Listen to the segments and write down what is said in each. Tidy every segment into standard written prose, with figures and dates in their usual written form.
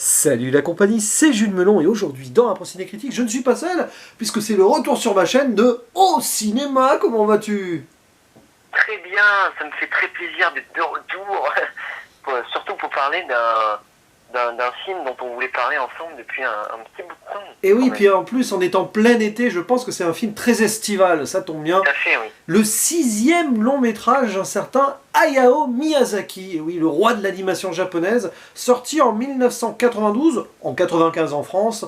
Salut la compagnie, c'est Jules Melon et aujourd'hui dans Impro Ciné Critique, je ne suis pas seul puisque c'est le retour sur ma chaîne de Au Cinéma. Comment vas-tu? Très bien, ça me fait très plaisir d'être de retour, surtout pour parler d'un film dont on voulait parler ensemble depuis un petit bout de temps. Et oui, quand même. puis en plus on est en plein été, je pense que c'est un film très estival, ça tombe bien. Tout à fait, oui. Le 6e long métrage d'un certain Hayao Miyazaki, et oui, le roi de l'animation japonaise, sorti en 1992, en 95 en France.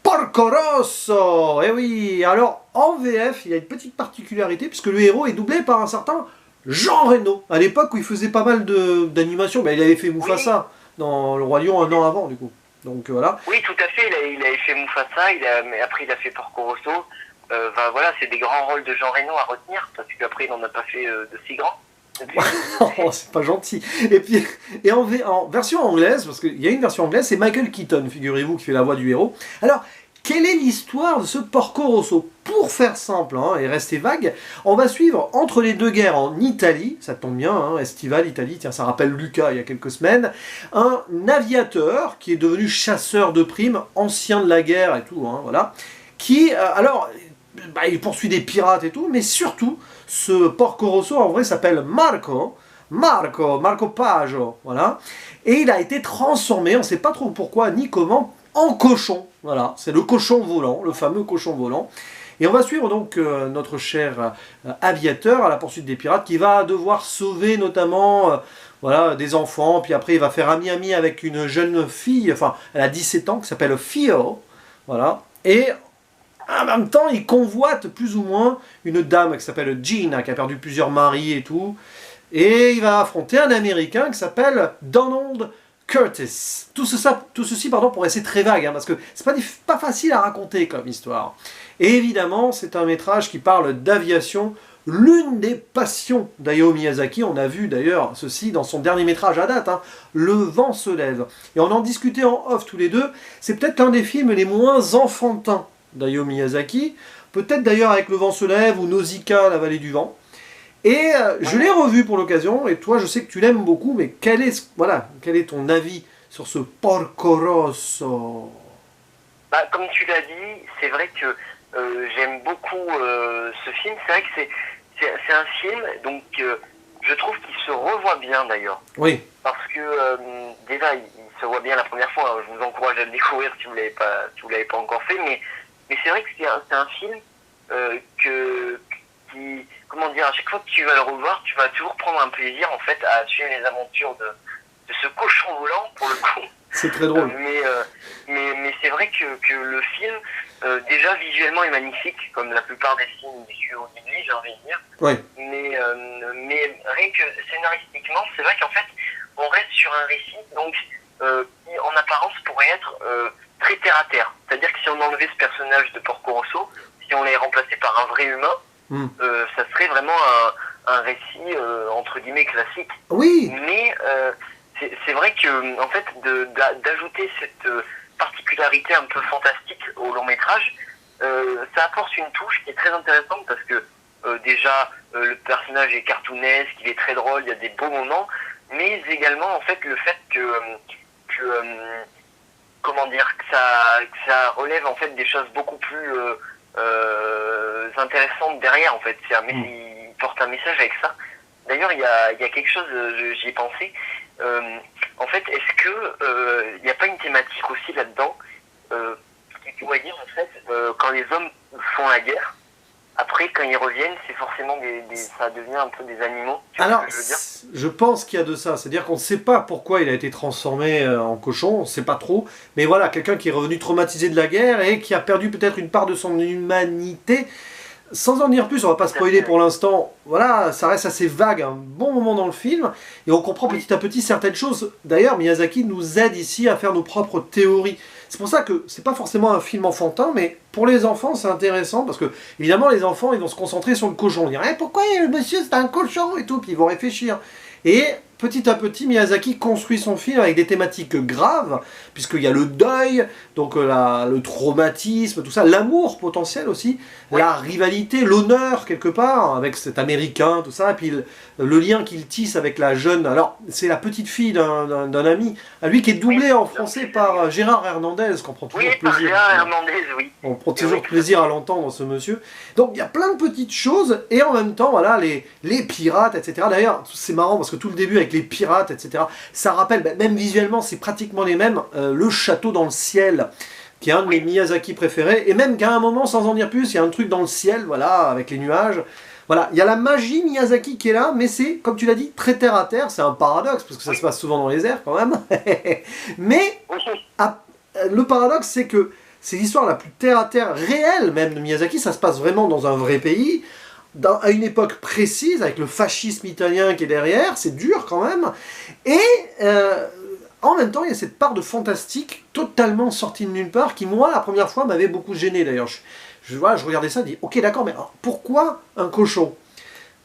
Porco Rosso! Et oui, alors en VF, il y a une petite particularité puisque le héros est doublé par un certain Jean Reno. À l'époque où il faisait pas mal d'animation, il avait fait Mufasa dans Le Roi Lion un an avant du coup. Donc voilà. Oui, tout à fait, il avait fait Mufasa, mais après il a fait Porco Rosso. Voilà, c'est des grands rôles de Jean Reno à retenir, parce qu'après il n'en a pas fait de si grands. Oh, c'est pas gentil. Et puis, en version anglaise, parce qu'il y a une version anglaise, c'est Michael Keaton, figurez-vous, qui fait la voix du héros. Alors, quelle est l'histoire de ce Porco Rosso? Pour faire simple et rester vague, on va suivre entre les deux guerres en Italie, ça tombe bien, estival, Italie, tiens, ça rappelle Lucas il y a quelques semaines, un aviateur qui est devenu chasseur de primes, ancien de la guerre et tout, voilà, qui, il poursuit des pirates et tout, mais surtout, ce Porco Rosso, en vrai, s'appelle Marco Paggio, voilà. Et il a été transformé, on ne sait pas trop pourquoi ni comment, en cochon. Voilà, c'est le cochon volant, le fameux cochon volant. Et on va suivre donc notre cher aviateur à la poursuite des pirates qui va devoir sauver notamment voilà, des enfants. Puis après, il va faire ami-ami avec une jeune fille, enfin, elle a 17 ans, qui s'appelle Fio. Voilà. Et en même temps, il convoite plus ou moins une dame qui s'appelle Gina, qui a perdu plusieurs maris et tout. Et il va affronter un Américain qui s'appelle Donald Curtis. Tout ceci pour rester très vague, parce que c'est pas facile à raconter comme histoire. Et évidemment, c'est un métrage qui parle d'aviation, l'une des passions d'Hayao Miyazaki. On a vu d'ailleurs ceci dans son dernier métrage à date, Le vent se lève. Et on en discutait en off tous les deux, c'est peut-être l'un des films les moins enfantins d'Hayao Miyazaki, peut-être d'ailleurs avec Le vent se lève ou Nausicaa, la vallée du vent. Et je l'ai revu pour l'occasion, et toi je sais que tu l'aimes beaucoup, mais quel est ton avis sur ce Porco Rosso? Comme tu l'as dit, c'est vrai que j'aime beaucoup ce film. C'est vrai que c'est un film, donc je trouve qu'il se revoit bien d'ailleurs. Oui. Parce que déjà, il se voit bien la première fois. Je vous encourage à le découvrir si vous l'avez pas encore fait, mais c'est vrai que c'est un film qui, comment dire, à chaque fois que tu vas le revoir, tu vas toujours prendre un plaisir en fait à suivre les aventures de ce cochon volant pour le coup. C'est très drôle. Mais c'est vrai que le film, déjà visuellement est magnifique, comme la plupart des films du studio Ghibli, j'ai envie de dire. Oui. Mais rien que scénaristiquement, c'est vrai qu'en fait, on reste sur un récit donc qui en apparence pourrait être très terre à terre. C'est-à-dire que si on enlevait ce personnage de Porco Rosso, si on l'avait remplacé par un vrai humain, ça serait vraiment un récit entre guillemets classique. Oui. Mais c'est vrai que en fait d'ajouter cette particularité un peu fantastique au long métrage, ça apporte une touche qui est très intéressante parce que déjà le personnage est cartoonesque, il est très drôle, il y a des beaux moments, mais également en fait le fait que comment dire, que ça relève en fait des choses beaucoup plus intéressantes derrière en fait. Il porte un message avec ça. D'ailleurs, il y a quelque chose, j'y ai pensé. En fait, est-ce que il n'y a pas une thématique aussi là-dedans qui pourrait dire en fait quand les hommes font la guerre, après quand ils reviennent, c'est forcément ça devient un peu des animaux. Alors, je pense qu'il y a de ça. C'est-à-dire qu'on ne sait pas pourquoi il a été transformé en cochon, on ne sait pas trop. Mais voilà, quelqu'un qui est revenu traumatisé de la guerre et qui a perdu peut-être une part de son humanité. Sans en dire plus, on va pas spoiler pour l'instant. Voilà, ça reste assez vague, un bon moment dans le film. Et on comprend petit à petit certaines choses. D'ailleurs, Miyazaki nous aide ici à faire nos propres théories. C'est pour ça que c'est pas forcément un film enfantin, mais pour les enfants, c'est intéressant. Parce que, évidemment, les enfants, ils vont se concentrer sur le cochon. Ils vont dire, pourquoi le monsieur, c'est un cochon et tout. Puis ils vont réfléchir. Et petit à petit, Miyazaki construit son film avec des thématiques graves, puisqu'il y a le deuil, donc le traumatisme, tout ça, l'amour potentiel aussi, la rivalité, l'honneur quelque part, avec cet Américain, tout ça, et puis le lien qu'il tisse avec la jeune, alors c'est la petite fille d'un ami, à lui qui est doublé en français par Gérard Hernandez, qu'on prend toujours plaisir. Gérard Hernandez, oui. On prend toujours plaisir à l'entendre, ce monsieur. Donc il y a plein de petites choses, et en même temps, voilà, les pirates, etc. D'ailleurs, c'est marrant, parce que tout le début avec les pirates, etc., ça rappelle, même visuellement, c'est pratiquement les mêmes, le château dans le ciel, qui est un de mes Miyazaki préférés, et même qu'à un moment, sans en dire plus, il y a un truc dans le ciel, voilà, avec les nuages. Voilà, il y a la magie Miyazaki qui est là, mais c'est, comme tu l'as dit, très terre à terre, c'est un paradoxe, parce que ça se passe souvent dans les airs quand même. Mais le paradoxe, c'est que c'est l'histoire la plus terre à terre réelle même de Miyazaki, ça se passe vraiment dans un vrai pays, à une époque précise, avec le fascisme italien qui est derrière, c'est dur quand même, et en même temps, il y a cette part de fantastique totalement sortie de nulle part qui, moi, la première fois, m'avait beaucoup gêné d'ailleurs. Je regardais ça et dis, ok, d'accord, mais alors, pourquoi un cochon?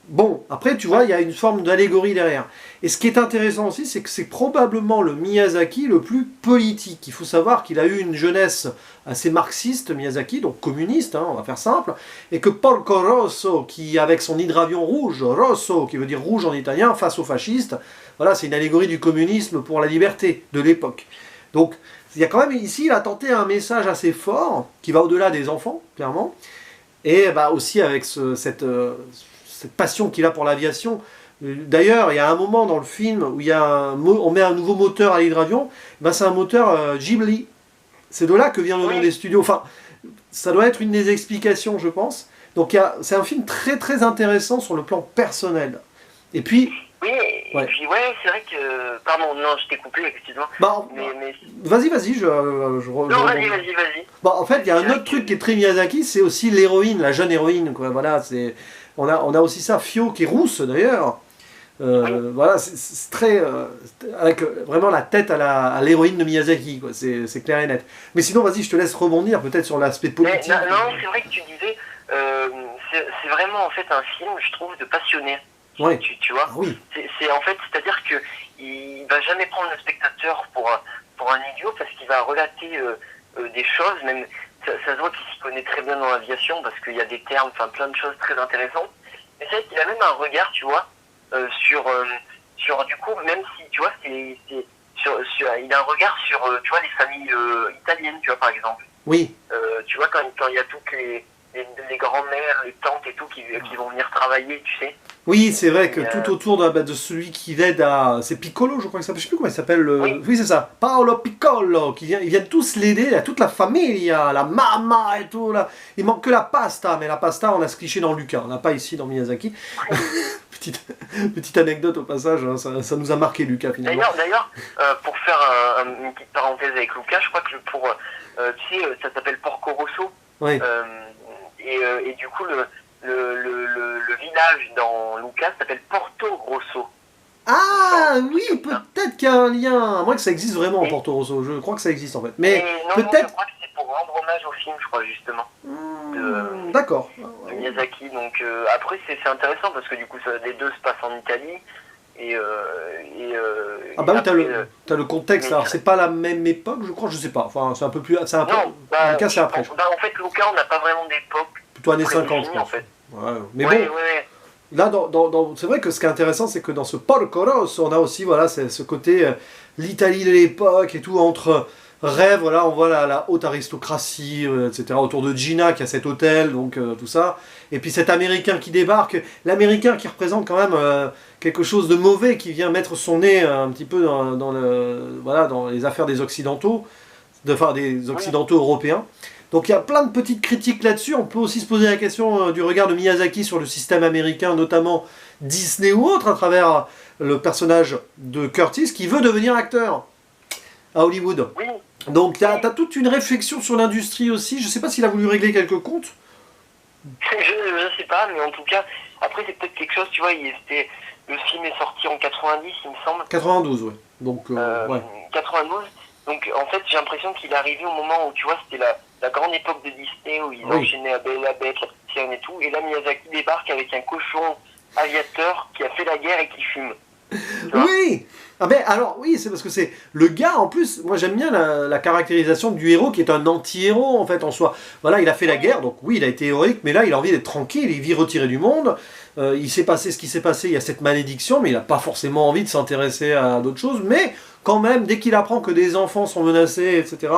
Bon, après, tu vois, il y a une forme d'allégorie derrière. Et ce qui est intéressant aussi, c'est que c'est probablement le Miyazaki le plus politique. Il faut savoir qu'il a eu une jeunesse assez marxiste, Miyazaki, donc communiste, hein, on va faire simple, et que Porco Rosso, qui, avec son hydravion rouge, Rosso, qui veut dire rouge en italien, face aux fascistes, voilà, c'est une allégorie du communisme pour la liberté de l'époque. Donc, il y a quand même, ici, il a tenté un message assez fort, qui va au-delà des enfants, clairement, et bah, aussi avec cette passion qu'il a pour l'aviation. D'ailleurs, il y a un moment dans le film où on met un nouveau moteur à l'hydravion, bah, c'est un moteur Ghibli. C'est de là que vient le nom des studios. Enfin, ça doit être une des explications, je pense. Donc c'est un film très très intéressant sur le plan personnel. Et puis... Oui, et puis c'est vrai que... Pardon, non, je t'ai coupé, excuse-moi. Vas-y, non, vas-y. Bah, en fait, il y a un autre truc qui est très Miyazaki, c'est aussi l'héroïne, la jeune héroïne, quoi. Voilà, on a aussi ça, Fio, qui est rousse, d'ailleurs. Voilà, c'est très... avec vraiment la tête à l'héroïne de Miyazaki, quoi. C'est clair et net. Mais sinon, vas-y, je te laisse rebondir peut-être sur l'aspect politique. Non, c'est vrai que tu disais... c'est vraiment, en fait, un film, je trouve, de passionné. Ouais. Tu vois, c'est en fait, c'est-à-dire que il va jamais prendre le spectateur pour un idiot parce qu'il va relater des choses, même ça se voit qu'il s'y connaît très bien dans l'aviation parce qu'il y a des termes, enfin plein de choses très intéressantes. Mais c'est vrai qu'il a même un regard, tu vois, sur du coup, même si tu vois, il a un regard sur tu vois les familles italiennes, tu vois par exemple. Oui. Tu vois quand il y a toutes les grands-mères, les tantes et tout qui vont venir travailler, tu sais. Oui, c'est vrai que tout autour de celui qui l'aide à... C'est Piccolo, je crois que ça s'appelle. Je sais plus comment il s'appelle. Oui, c'est ça. Paolo Piccolo. Ils viennent tous l'aider. Il y a toute la famille, la mama et tout. Là. Il manque que la pasta. Mais la pasta, on a ce cliché dans Lucas. On n'a pas ici dans Miyazaki. Petite anecdote au passage. Hein, ça nous a marqué, Lucas, finalement. D'ailleurs, pour faire une petite parenthèse avec Lucas, je crois que tu sais, ça s'appelle Porco Rosso. Oui. Et du coup, le village dans Lucas s'appelle Porto Rosso. Ah oui, peut-être qu'il y a un lien. À moins que ça existe vraiment en Porto Rosso. Je crois que ça existe en fait. Mais peut-être. Je crois que c'est pour rendre hommage au film, je crois justement. D'accord. De Miyazaki. Donc après c'est intéressant parce que du coup les deux se passent en Italie. Ah bah oui, t'as le contexte. Alors c'est pas la même époque, je crois. Je sais pas. Enfin, c'est un peu plus. Lucas, c'est après. En fait, Lucas, on n'a pas vraiment d'époque. Plutôt années 50, en fait. Ouais. Mais bon. Là, c'est vrai que ce qui est intéressant, c'est que dans ce Porco Rosso, on a aussi voilà, ce côté l'Italie de l'époque et tout, entre rêves, voilà, on voit la haute aristocratie, etc., autour de Gina qui a cet hôtel, donc tout ça. Et puis cet Américain qui débarque, l'Américain qui représente quand même quelque chose de mauvais, qui vient mettre son nez un petit peu dans les affaires des Occidentaux, des Occidentaux européens. Donc il y a plein de petites critiques là-dessus. On peut aussi se poser la question du regard de Miyazaki sur le système américain, notamment Disney ou autre, à travers le personnage de Curtis qui veut devenir acteur à Hollywood. Oui. Donc tu as toute une réflexion sur l'industrie aussi. Je ne sais pas s'il a voulu régler quelques comptes. Je sais pas, mais en tout cas, après c'est peut-être quelque chose, tu vois, le film est sorti en 90, il me semble. 92, ouais. Donc, ouais. 92. Donc en fait, j'ai l'impression qu'il est arrivé au moment où, tu vois, c'était la grande époque de Disney où ils enchaînaient la Belle et la Bête, la Petite Sirène et tout. Et là, Miyazaki débarque avec un cochon aviateur qui a fait la guerre et qui fume. Oui. Ah ben alors oui, c'est parce que c'est le gars en plus. Moi j'aime bien la caractérisation du héros qui est un anti-héros en fait en soi. Voilà, il a fait la guerre, donc oui, il a été héroïque, mais là il a envie d'être tranquille, il vit retiré du monde. Il s'est passé ce qui s'est passé, il y a cette malédiction, mais il n'a pas forcément envie de s'intéresser à d'autres choses. Mais quand même, dès qu'il apprend que des enfants sont menacés, etc.,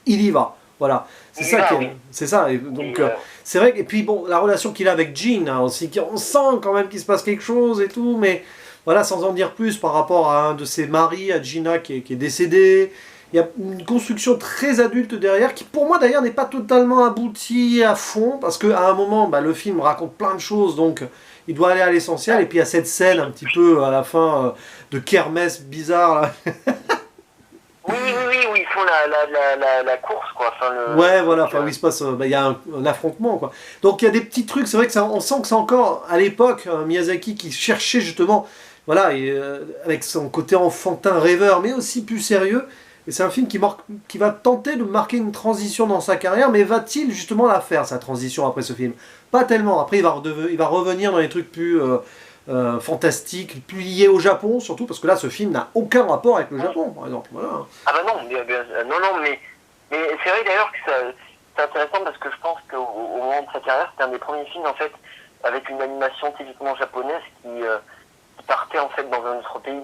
il y va. Voilà, c'est ça qui est, c'est ça. Et donc c'est vrai. Et puis bon, la relation qu'il a avec Jean hein, aussi, on sent quand même qu'il se passe quelque chose et tout, mais voilà, sans en dire plus par rapport à un de ses maris, à Gina qui est décédé. Il y a une construction très adulte derrière, qui pour moi d'ailleurs n'est pas totalement aboutie à fond, parce qu'à un moment, bah, le film raconte plein de choses, donc il doit aller à l'essentiel, et puis il y a cette scène un petit peu à la fin de kermesse bizarre, là. Oui, où ils font la course, quoi. Enfin, ouais, voilà, enfin, où il se passe, bah, il y a un affrontement, quoi. Donc il y a des petits trucs, c'est vrai que ça, on sent que c'est encore, à l'époque, Miyazaki qui cherchait justement, voilà, et, avec son côté enfantin rêveur, mais aussi plus sérieux. Et c'est un film qui va tenter de marquer une transition dans sa carrière, mais va-t-il justement la faire, sa transition après ce film? Pas tellement. Après, il va revenir dans les trucs plus fantastiques, plus liés au Japon, surtout parce que là, ce film n'a aucun rapport avec le Japon, par exemple. Voilà. Ah bah non, mais c'est vrai d'ailleurs que c'est intéressant parce que je pense qu'au moment de sa carrière, c'était un des premiers films, en fait, avec une animation typiquement japonaise qui partait, en fait, dans un autre pays.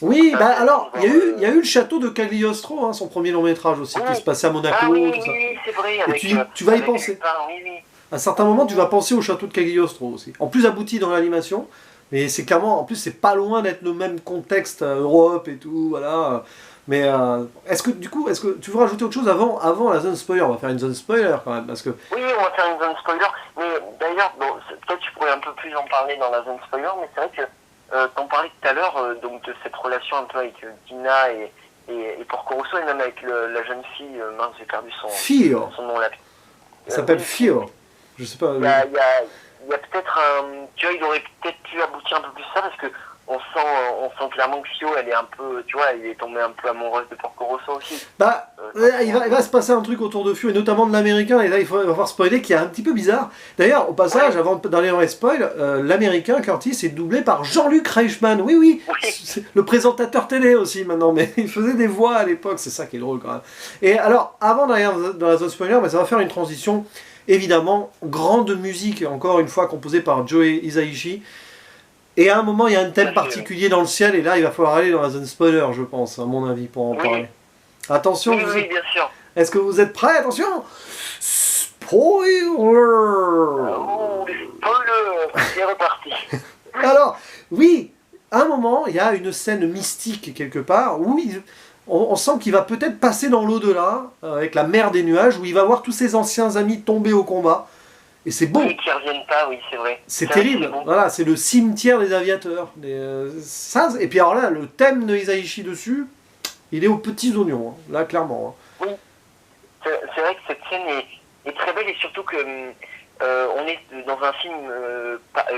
Oui, bah alors, il y a eu le château de Cagliostro, hein, son premier long métrage aussi, qui se passait à Monaco. Ah oui, tout ça. oui, c'est vrai. Et avec, tu vas y penser. Oui. À certains moments, tu vas penser au château de Cagliostro aussi. En plus abouti dans l'animation, mais c'est clairement, en plus, c'est pas loin d'être le même contexte, Europe et tout, voilà. Mais est-ce que tu veux rajouter autre chose avant la zone spoiler? On va faire une zone spoiler quand même, parce que... Oui, on va faire une zone spoiler, mais d'ailleurs, bon, peut-être tu pourrais un peu plus en parler dans la zone spoiler, mais c'est vrai que t'en parlais tout à l'heure, donc de cette relation un peu avec Dina et Porco Rosso, et même avec la jeune fille, mince, j'ai perdu son nom là. Il s'appelle Fio. Je sais pas. Il y a peut-être un... Tu vois, il aurait peut-être pu aboutir un peu plus ça, parce que on sent clairement que Fio, elle est un peu, tu vois, elle est tombée un peu amoureuse de Porco Rosso aussi. Bah, il va se passer un truc autour de Fio, et notamment de l'américain, et là il va falloir spoiler, qui est un petit peu bizarre. D'ailleurs, au passage, avant d'aller dans les spoils, l'américain, Curtis, est doublé par Jean-Luc Reichmann. Oui. C'est le présentateur télé aussi maintenant, mais il faisait des voix à l'époque, c'est ça qui est drôle quand même. Et alors, avant d'aller dans la zone spoiler, bah, ça va faire une transition, évidemment, grande musique, encore une fois composée par Joe Hisaishi. Et à un moment, il y a un thème particulier dans le ciel, et là, il va falloir aller dans la zone spoiler, je pense, à mon avis, pour en parler. Attention, oui, bien sûr. Est-ce que vous êtes prêts? Attention! Spoiler! Oh, spoiler! C'est reparti. Alors, oui, à un moment, il y a une scène mystique quelque part, où on sent qu'il va peut-être passer dans l'au-delà, avec la mer des nuages, où il va voir tous ses anciens amis tomber au combat. Et c'est beau. Oui, qui reviennent pas, oui, c'est vrai. C'est terrible. Bon. Voilà, c'est le cimetière des aviateurs. Ça, et puis alors là, le thème de Hisaishi dessus, il est aux petits oignons, hein, là, clairement. Hein. Oui, c'est vrai que cette scène est très belle, et surtout que on est dans un film,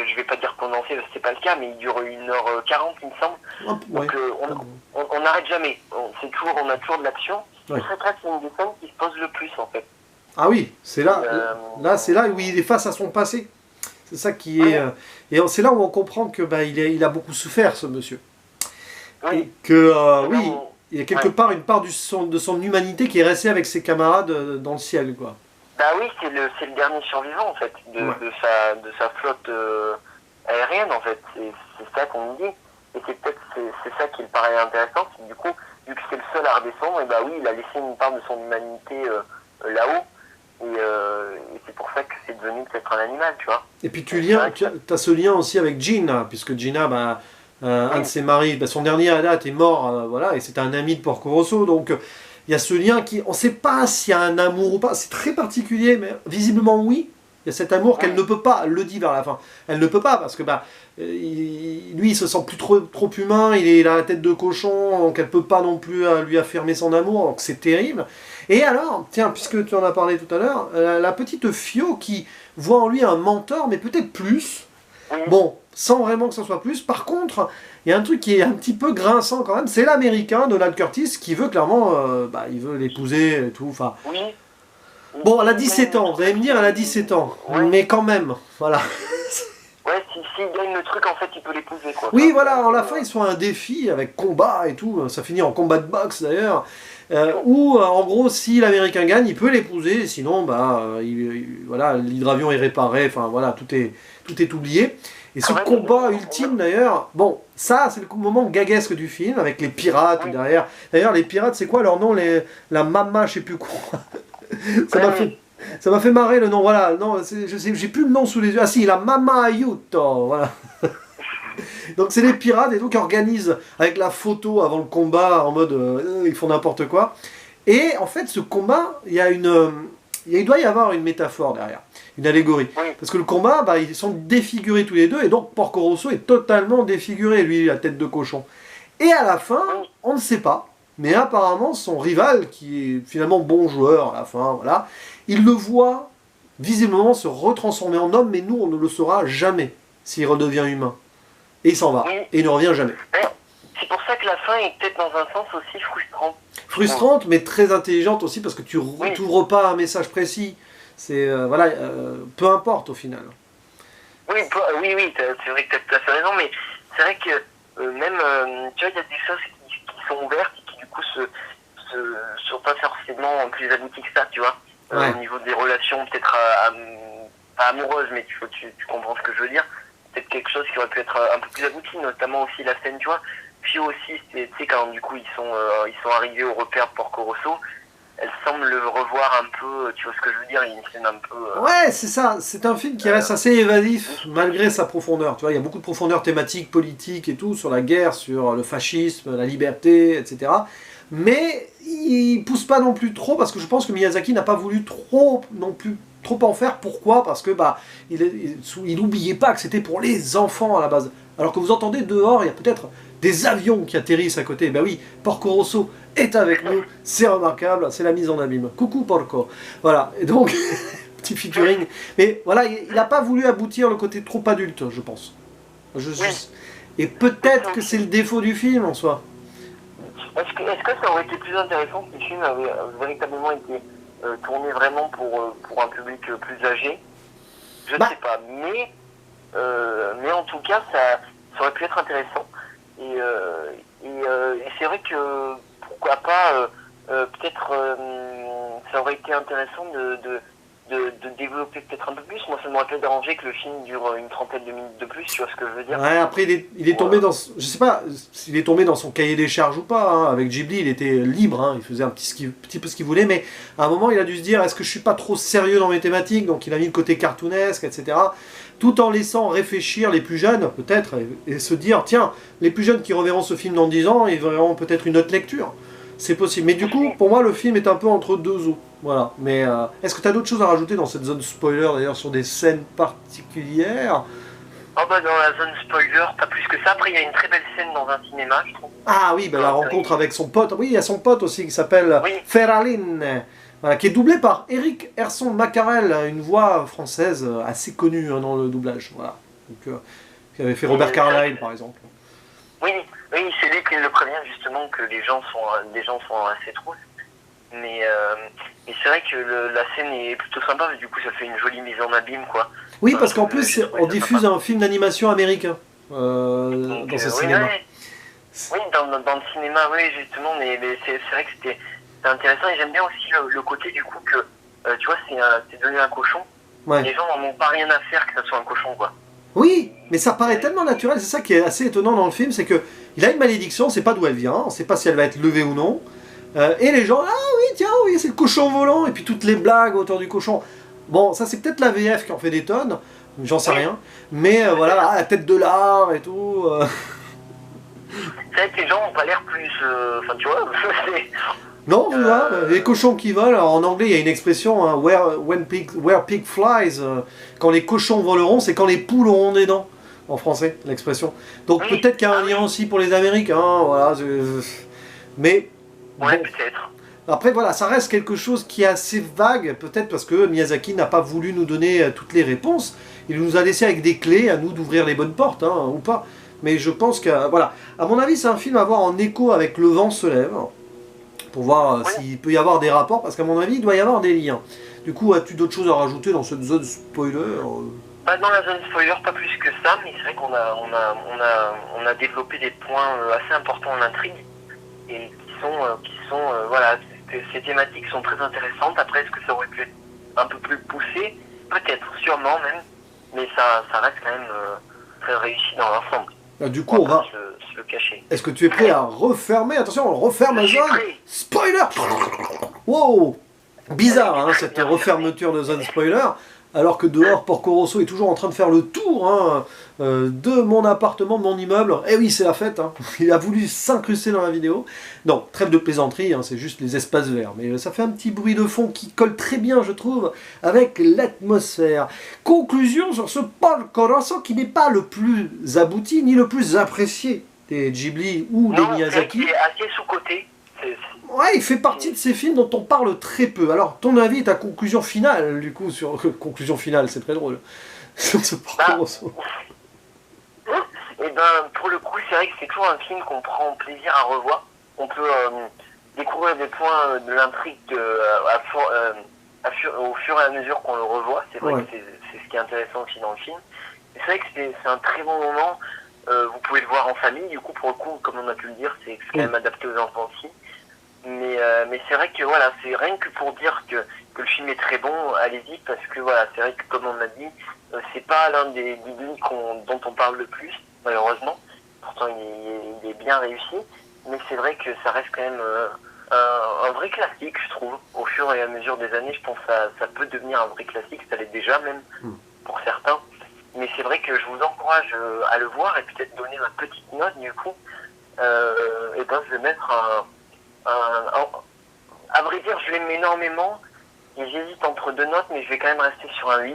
je vais pas dire condensé, c'est pas le cas, mais il dure 1h40, il me semble. Ouais. Donc on n'arrête jamais. On a toujours de l'action. Ouais. C'est vrai que c'est une des scènes qui se pose le plus, en fait. Ah oui, c'est là, c'est là où il est face à son passé. C'est ça qui est... et c'est là où on comprend que il a beaucoup souffert, ce monsieur. Oui. Et que, oui, il y a quelque part une part de son humanité qui est restée avec ses camarades dans le ciel, quoi. Bah oui, c'est le dernier survivant, en fait, de sa flotte aérienne, en fait. C'est ça qu'on dit. Et c'est ça qui me paraît intéressant, c'est que du coup, vu que c'est le seul à redescendre, et bah oui, il a laissé une part de son humanité là-haut. Et c'est pour ça que c'est devenu peut-être un animal, tu vois. Et puis tu as ce lien aussi avec Gina, puisque Gina, un de ses maris, son dernier à date est mort, voilà, et c'est un ami de Porco Rosso, donc il y a ce lien qui, on ne sait pas s'il y a un amour ou pas, c'est très particulier, mais visiblement oui, il y a cet amour qu'elle ne peut pas, elle le dit vers la fin, elle ne peut pas, parce que lui il se sent plus trop humain, il a la tête de cochon, donc elle ne peut pas non plus lui affirmer son amour, donc c'est terrible. Et alors, tiens, puisque tu en as parlé tout à l'heure, la petite Fio qui voit en lui un mentor, mais peut-être plus. Bon, sans vraiment que ce soit plus. Par contre, il y a un truc qui est un petit peu grinçant quand même, c'est l'américain, Donald Curtis, qui veut clairement, il veut l'épouser et tout, enfin... Oui. Bon, elle a 17 ans, vous allez me dire, elle a 17 ans, mais quand même, voilà. Ouais, s'il gagne le truc, en fait, il peut l'épouser, quoi. Oui, voilà, à la fin, ils sont à un défi avec combat et tout. Ça finit en combat de boxe, d'ailleurs. Où, en gros, si l'Américain gagne, il peut l'épouser. Sinon, bah, voilà, l'hydravion est réparé. Enfin, voilà, tout est oublié. Et ce combat ultime, d'ailleurs, bon, ça, c'est le moment gaguesque du film, avec les pirates derrière. D'ailleurs, les pirates, c'est quoi leur nom? La Mama, je sais plus quoi. Ça m'a fait marrer le nom, voilà. Non, j'ai plus le nom sous les yeux. Ah si, la Mama Aiuto, voilà. Donc c'est les pirates et donc ils organisent avec la photo avant le combat en mode ils font n'importe quoi. Et en fait, ce combat, il doit y avoir une métaphore derrière, une allégorie. Parce que le combat, bah, ils sont défigurés tous les deux et donc Porco Rosso est totalement défiguré, lui, la tête de cochon. Et à la fin, on ne sait pas. Mais apparemment, son rival, qui est finalement bon joueur à la fin, voilà, il le voit visiblement se retransformer en homme, mais nous, on ne le saura jamais s'il redevient humain. Et il s'en va, et il ne revient jamais. C'est pour ça que la fin est peut-être dans un sens aussi frustrante. Frustrante, mais très intelligente aussi, parce que tu n'ouvres pas un message précis. C'est, voilà, peu importe au final. Oui, c'est vrai que tu as tout à fait raison, mais c'est vrai que même, tu vois, il y a des choses qui sont ouvertes et qui du coup sont pas forcément plus abouties que ça, tu vois. Au niveau des relations, peut-être pas amoureuses, mais tu comprends ce que je veux dire. Peut-être quelque chose qui aurait pu être un peu plus abouti, notamment aussi la scène, tu vois. Puis aussi, tu sais, quand du coup ils sont arrivés au repère de Porco Rosso, elle semble le revoir un peu, tu vois ce que je veux dire, il y a une scène un peu... Ouais, c'est ça, c'est un film qui reste assez évasif, malgré sa profondeur, tu vois, il y a beaucoup de profondeur thématique, politique et tout, sur la guerre, sur le fascisme, la liberté, etc. Mais il pousse pas non plus trop, parce que je pense que Miyazaki n'a pas voulu trop en faire. Pourquoi? Parce que bah, il oubliait pas que c'était pour les enfants à la base. Alors que vous entendez dehors, il y a peut-être des avions qui atterrissent à côté. Ben oui, Porco Rosso est avec nous, c'est remarquable, c'est la mise en abîme. Coucou Porco. Voilà, et donc, petit featuring. Mais voilà, il n'a pas voulu aboutir le côté trop adulte, je pense. Et peut-être que c'est le défaut du film en soi. Est-ce que ça aurait été plus intéressant si le film avait véritablement été tourné vraiment pour un public plus âgé? Je ne sais pas, mais en tout cas, ça aurait pu être intéressant. Et c'est vrai que, pourquoi pas, peut-être ça aurait été intéressant de développer peut-être un peu plus. Moi, ça m'aurait peut-être dérangé que le film dure une trentaine de minutes de plus, tu vois ce que je veux dire. Ouais, après, il est tombé dans... Je sais pas s'il est tombé dans son cahier des charges ou pas. Hein. Avec Ghibli, il était libre, hein. Il faisait un petit peu ce qu'il voulait, mais à un moment, il a dû se dire, est-ce que je suis pas trop sérieux dans mes thématiques? Donc il a mis le côté cartoonesque, etc. Tout en laissant réfléchir les plus jeunes, peut-être, et se dire, tiens, les plus jeunes qui reverront ce film dans 10 ans, ils verront peut-être une autre lecture. C'est possible. Mais du coup, pour moi, le film est un peu entre deux eaux. Voilà. Mais est-ce que tu as d'autres choses à rajouter dans cette zone spoiler, d'ailleurs, sur des scènes particulières? Oh bah dans la zone spoiler, pas plus que ça. Après, il y a une très belle scène dans un cinéma, je trouve. Ah oui, bah, la rencontre avec son pote. Oui, il y a son pote aussi qui s'appelle Ferralin. Voilà, qui est doublé par Eric Herson Macarel, une voix française assez connue hein, dans le doublage. Voilà. Donc, qui avait fait Robert Carlyle, par exemple. Oui, c'est lui qui le prévient justement que les gens sont assez trousses. Mais c'est vrai que la scène est plutôt sympa, mais du coup ça fait une jolie mise en abîme, quoi. Oui, parce qu'en plus, on diffuse un film d'animation américain dans ce cinéma. Oui, dans le cinéma, oui, justement, mais c'est vrai que c'était intéressant, et j'aime bien aussi le côté du coup que, tu vois, c'est devenu un cochon. Ouais. Les gens n'en ont pas rien à faire que ça soit un cochon, quoi. Oui, mais ça paraît tellement naturel, c'est ça qui est assez étonnant dans le film, c'est que il a une malédiction, on ne sait pas d'où elle vient, on ne sait pas si elle va être levée ou non. Et les gens, ah oui, tiens, oui, c'est le cochon volant, et puis toutes les blagues autour du cochon. Bon, ça c'est peut-être la VF qui en fait des tonnes, j'en sais rien, mais voilà, la tête de l'art et tout. C'est vrai que les gens n'ont pas l'air plus. Enfin, tu vois, non, voilà, les cochons qui volent, alors, en anglais il y a une expression, hein, where pig flies, quand les cochons voleront, c'est quand les poules auront des dents, en français, l'expression. Donc peut-être qu'il y a un lien aussi pour les Américains, voilà, mais... Ouais, bon. peut-être. Après voilà, ça reste quelque chose qui est assez vague, peut-être parce que Miyazaki n'a pas voulu nous donner toutes les réponses, il nous a laissé avec des clés, à nous d'ouvrir les bonnes portes, hein, ou pas. Mais je pense que, voilà, à mon avis c'est un film à voir en écho avec Le vent se lève, pour voir s'il peut y avoir des rapports, parce qu'à mon avis, il doit y avoir des liens. Du coup, as-tu d'autres choses à rajouter dans cette zone spoiler? Pas dans la zone spoiler, pas plus que ça, mais c'est vrai qu'on a développé des points assez importants en intrigue et voilà, ces thématiques sont très intéressantes. Après, est-ce que ça aurait pu être un peu plus poussé? Peut-être, sûrement même, mais ça reste quand même très réussi dans l'ensemble. Du coup, on va se le cacher. Est-ce que tu es prêt à refermer? Attention, on referme la zone. Spoiler! Wow! Bizarre, hein, cette refermeture de zone spoiler. Alors que dehors, Porco Rosso est toujours en train de faire le tour hein, de mon appartement, de mon immeuble. Eh oui, c'est la fête. Hein. Il a voulu s'incruster dans la vidéo. Non, trêve de plaisanterie, hein, c'est juste les espaces verts. Mais ça fait un petit bruit de fond qui colle très bien, je trouve, avec l'atmosphère. Conclusion sur ce Porco Rosso qui n'est pas le plus abouti ni le plus apprécié des Ghibli ou des Miyazaki. Il est assez sous-coté. Ouais, il fait partie de ces films dont on parle très peu. Alors, ton avis, ta conclusion finale, du coup, sur... conclusion finale, c'est très drôle. Sur ce Porco Rosso. Et ben, pour le coup, c'est vrai que c'est toujours un film qu'on prend plaisir à revoir. On peut découvrir des points de l'intrigue au fur et à mesure qu'on le revoit. C'est vrai que c'est ce qui est intéressant aussi dans le film. Et c'est vrai que c'est un très bon moment. Vous pouvez le voir en famille. Du coup, pour le coup, comme on a pu le dire, c'est quand même adapté aux enfants aussi. Mais c'est vrai que voilà, c'est rien que pour dire que le film est très bon, allez-y, parce que voilà, c'est vrai que comme on l'a dit, c'est pas l'un des Ghibli dont on parle le plus, malheureusement. Pourtant, il est bien réussi, mais c'est vrai que ça reste quand même un vrai classique, je trouve. Au fur et à mesure des années, je pense que ça peut devenir un vrai classique, ça l'est déjà même, pour certains. Mais c'est vrai que je vous encourage à le voir et peut-être donner ma petite note, du coup. Et ben, je vais mettre à vrai dire, je l'aime énormément et j'hésite entre deux notes, mais je vais quand même rester sur un 8.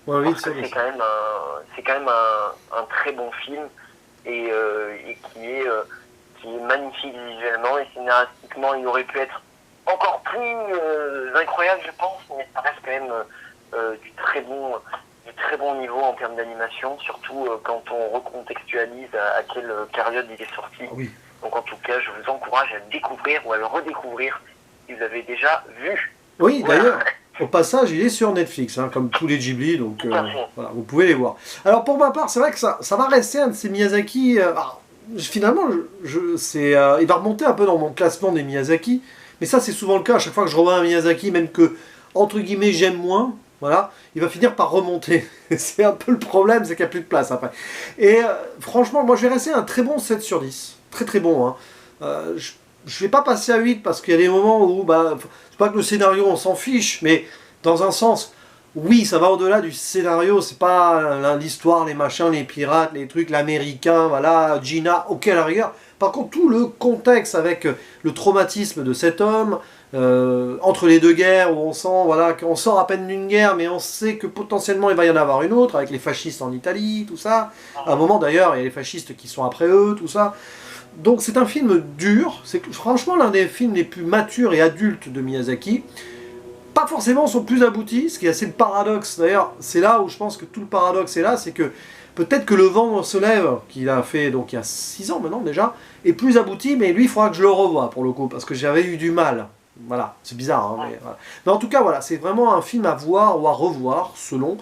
Ouais, parce que c'est quand même un très bon film et qui est magnifique visuellement et scénaristiquement. Il aurait pu être encore plus incroyable, je pense, mais ça reste quand même du très bon niveau en termes d'animation, surtout quand on recontextualise à quelle période il est sorti. Oui. Donc en tout cas, je vous encourage à le découvrir ou à le redécouvrir si vous l'avez déjà vu. Oui, voilà. D'ailleurs, au passage, il est sur Netflix, hein, comme tous les Ghibli, donc voilà, vous pouvez les voir. Alors pour ma part, c'est vrai que ça va rester un de ces Miyazaki. Finalement, il va remonter un peu dans mon classement des Miyazaki, mais ça c'est souvent le cas à chaque fois que je revois un Miyazaki, même que, entre guillemets, j'aime moins. Voilà, il va finir par remonter. C'est un peu le problème, c'est qu'il n'y a plus de place après. Et franchement, moi je vais rester un très bon 7 sur 10. Très très bon. Hein. Je ne vais pas passer à 8 parce qu'il y a des moments où, c'est pas que le scénario on s'en fiche, mais dans un sens, oui, ça va au-delà du scénario, c'est pas l'histoire, les machins, les pirates, les trucs, l'américain, voilà, Gina, ok à la rigueur. Par contre, tout le contexte avec le traumatisme de cet homme, entre les deux guerres, où on sent voilà, qu'on sort à peine d'une guerre, mais on sait que potentiellement il va y en avoir une autre, avec les fascistes en Italie, tout ça. À un moment d'ailleurs, il y a les fascistes qui sont après eux, tout ça. Donc c'est un film dur, c'est franchement l'un des films les plus matures et adultes de Miyazaki. Pas forcément son plus abouti, ce qui est assez le paradoxe. D'ailleurs, c'est là où je pense que tout le paradoxe est là, c'est que peut-être que Le Vent se lève, qu'il a fait donc il y a 6 ans maintenant déjà, est plus abouti, mais lui il faudra que je le revoie pour le coup, parce que j'avais eu du mal. Voilà, c'est bizarre, hein, mais, voilà. Mais en tout cas voilà, c'est vraiment un film à voir ou à revoir, selon.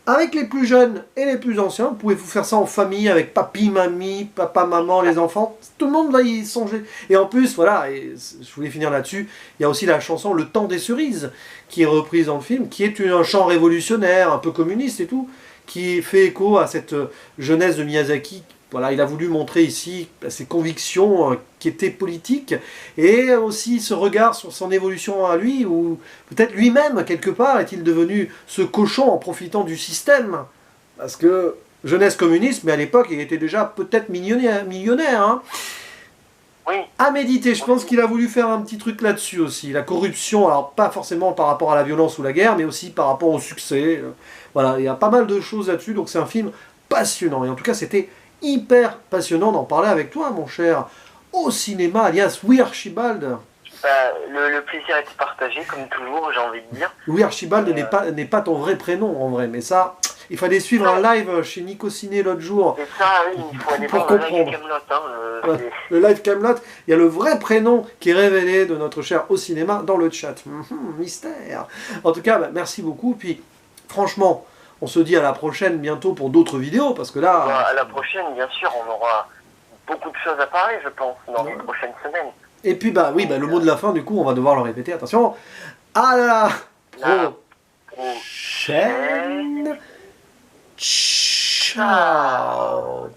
Avec les plus jeunes et les plus anciens, vous pouvez vous faire ça en famille, avec papy, mamie, papa, maman, les enfants. Tout le monde va y songer. Et en plus, voilà, et je voulais finir là-dessus, il y a aussi la chanson Le Temps des cerises, qui est reprise dans le film, qui est un chant révolutionnaire, un peu communiste et tout, qui fait écho à cette jeunesse de Miyazaki. Voilà, il a voulu montrer ici ses convictions qui étaient politiques et aussi ce regard sur son évolution à lui, où peut-être lui-même, quelque part, est-il devenu ce cochon en profitant du système. Parce que jeunesse communiste, mais à l'époque, il était déjà peut-être millionnaire. Hein. Oui. À méditer, je pense qu'il a voulu faire un petit truc là-dessus aussi. La corruption, alors pas forcément par rapport à la violence ou la guerre, mais aussi par rapport au succès. Voilà, il y a pas mal de choses là-dessus, donc c'est un film passionnant. Et en tout cas, c'était hyper passionnant d'en parler avec toi, mon cher, au cinéma, alias Oui Archibald. Le plaisir est partagé, comme toujours, j'ai envie de dire. Oui Archibald n'est pas ton vrai prénom, en vrai, mais ça, il fallait suivre un live chez Nico Ciné l'autre jour. C'est ça, oui, il faut aller pour voir comprendre. le live Camelot. Voilà. Le live Camelot, il y a le vrai prénom qui est révélé de notre cher au cinéma dans le chat. Mystère. En tout cas, merci beaucoup, puis franchement, on se dit à la prochaine bientôt pour d'autres vidéos, parce que là... À la prochaine, bien sûr, on aura beaucoup de choses à parler, je pense, dans les prochaines semaines. Et puis bah oui, bah, le mot de la fin, du coup, on va devoir le répéter, attention. À la prochaine. Ciao.